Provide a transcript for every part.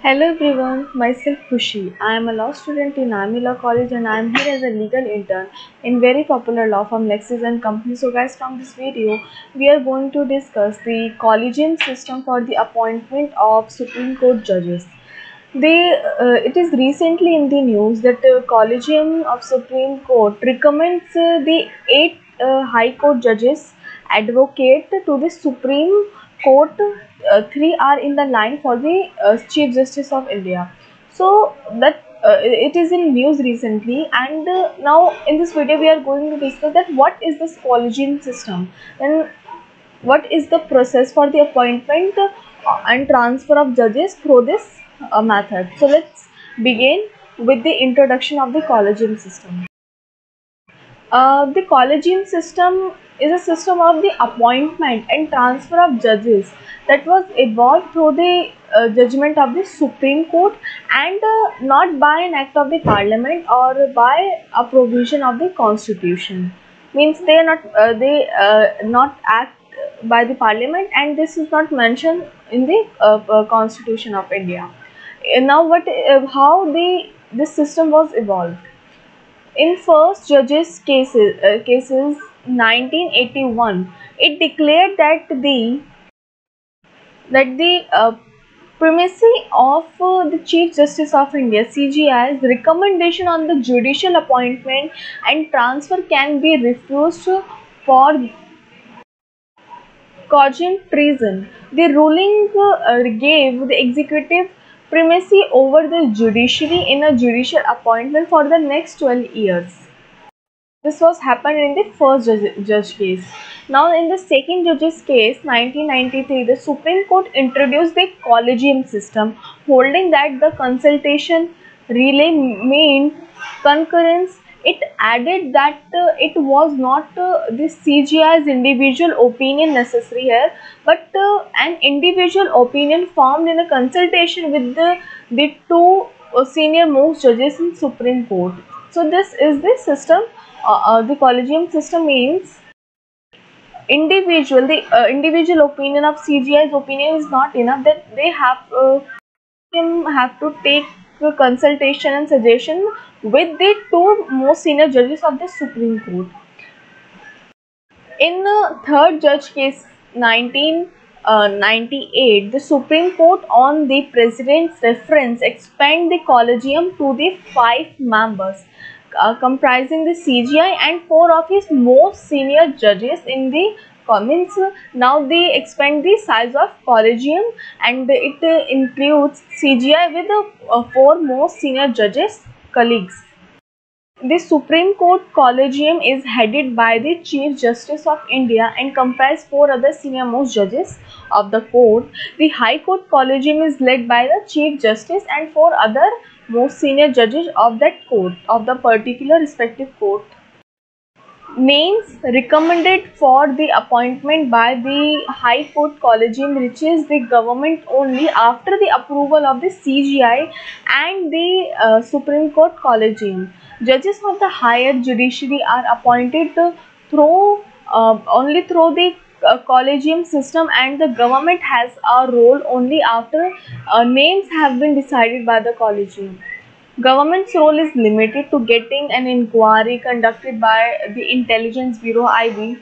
Hello everyone, myself Khushi. I am a law student in Army Law College and I am here as a legal intern in very popular law firm Lexis and Company. So guys, from this video, we are going to discuss the collegium system for the appointment of Supreme Court judges. It is recently in the news that the Collegium of Supreme Court recommends the 8 High Court judges advocate to the Supreme Court. 3 are in the line for the Chief Justice of India. So that it is in news recently, and now in this video we are going to discuss that what is this Collegium system and what is the process for the appointment and transfer of judges through this method. So let's begin with the introduction of the collegium system. The collegium system is a system of the appointment and transfer of judges that was evolved through the judgment of the Supreme Court, and not by an act of the Parliament or by a provision of the Constitution. Means they are not act by the Parliament, and this is not mentioned in the Constitution of India. Now, how this system was evolved? In first judges cases 1981, it declared that the primacy of the Chief Justice of India (CJI's) recommendation on the judicial appointment and transfer can be refused for cogent treason. The ruling gave the executive primacy over the judiciary in a judicial appointment for the next 12 years. This was happened in the first judge case. Now in the second judge's case, 1993, the Supreme Court introduced the collegium system, holding that the consultation relay meant concurrence. It added that it was not the CGI's individual opinion necessary here, but an individual opinion formed in a consultation with the two senior most judges in Supreme Court. So this is the system. The collegium system means the individual opinion of CGI's opinion is not enough, that they have to take consultation and suggestion with the two most senior judges of the Supreme Court. In the third judge case 1998, the Supreme Court on the President's reference expand the collegium to the 5 members, comprising the CGI and 4 of his most senior judges in the comments. Now they expand the size of collegium, and it includes CGI with the 4 most senior judges colleagues. The Supreme Court Collegium is headed by the Chief Justice of India and comprises 4 other senior most judges of the court. The High Court Collegium is led by the Chief Justice and 4 other most senior judges of that court, of the particular respective court. Names recommended for the appointment by the High Court Collegium reaches the government only after the approval of the CGI and the Supreme Court Collegium. Judges of the higher judiciary are appointed only through the collegium system, and the government has a role only after names have been decided by the collegium. Government's role is limited to getting an inquiry conducted by the Intelligence Bureau (IB).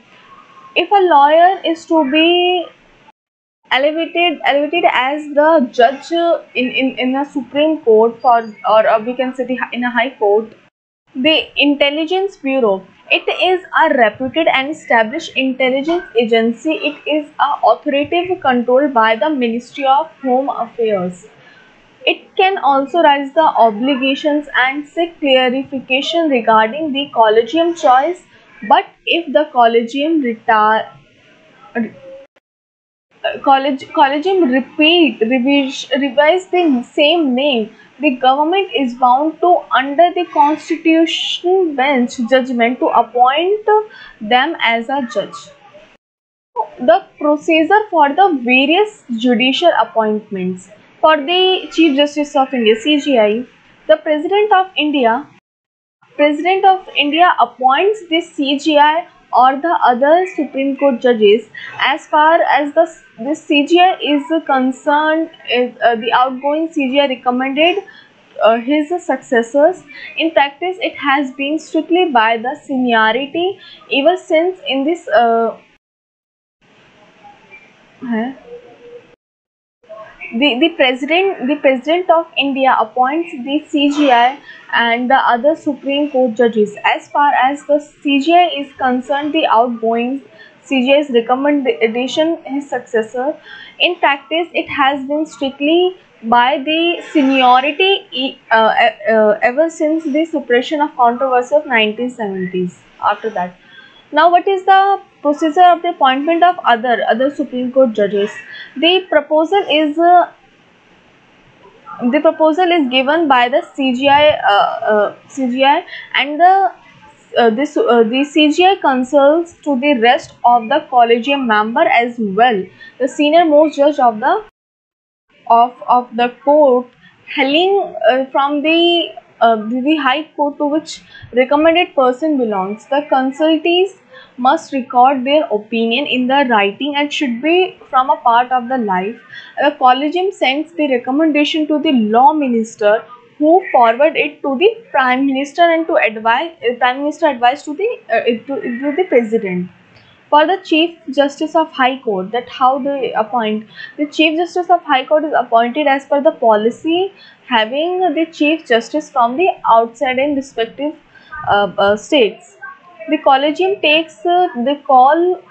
If a lawyer is to be elevated as the judge in a Supreme Court, or we can say in a High Court, the Intelligence Bureau, it is a reputed and established intelligence agency. It is authoritative controlled by the Ministry of Home Affairs. It can also raise the obligations and seek clarification regarding the collegium choice, but if the collegium revise the same name, the government is bound to, under the Constitution bench judgment, to appoint them as a judge. The procedure for the various judicial appointments. For the Chief Justice of India (CJI), the President of India appoints the CJI or the other Supreme Court judges. As far as this CGI is concerned, the outgoing CGI recommended his successors. In practice, it has been strictly by the seniority ever since in this the president of India appoints the CGI and the other Supreme Court judges. As far as the CGI is concerned, the outgoing CGI's recommendation his successor. In practice, it has been strictly by the seniority ever since the suppression of controversy of 1970s. After that, now what is the procedure of the appointment of other Supreme Court judges? The proposal is given by the CGI, and the CGI consults to the rest of the collegium member as well. The senior most judge of the court hailing from the high court to which recommended person belongs. The consultees must record their opinion in the writing and should be from a part of the life. The collegium sends the recommendation to the law minister, who forward it to the prime minister and to advise prime minister advice to the president. For the Chief Justice of High Court, that how they appoint. The Chief Justice of High Court is appointed as per the policy, having the Chief Justice from the outside in respective states. The collegium takes the call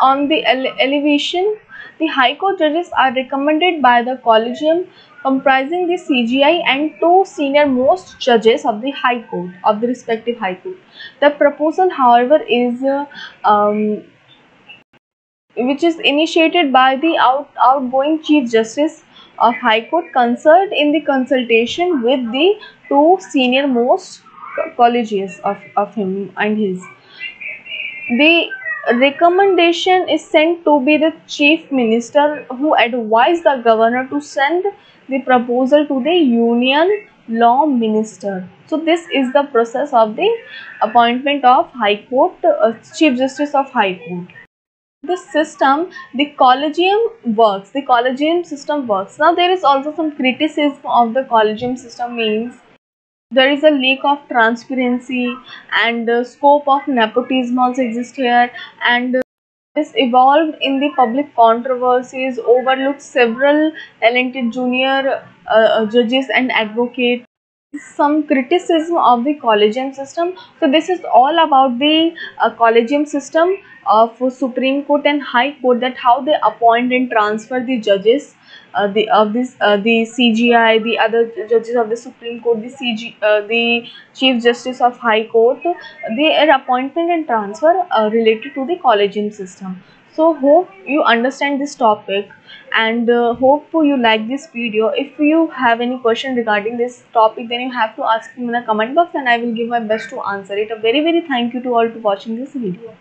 on the elevation. The High Court judges are recommended by the collegium, comprising the CGI and two senior most judges of the High Court, of the respective High Court. The proposal, however, is which is initiated by the outgoing Chief Justice of High Court, consult in the consultation with the two senior most collegians of him and his. The recommendation is sent to be the chief minister, who advised the governor to send the proposal to the union law minister. So this is the process of the appointment of High Court, Chief Justice of High Court. This system, the collegium system works. Now there is also some criticism of the collegium system, means there is a lack of transparency, and scope of nepotism also exists here, and this evolved in the public controversies, overlooked several talented junior judges and advocates. Some criticism of the collegium system. So this is all about the collegium system of Supreme Court and High Court, that how they appoint and transfer the judges, the CGI, the other judges of the Supreme Court, the Chief Justice of High Court, their appointment and transfer related to the collegium system. So hope you understand this topic, and hope you like this video. If you have any question regarding this topic, then you have to ask me in the comment box, and I will give my best to answer it. A very thank you to all for watching this video.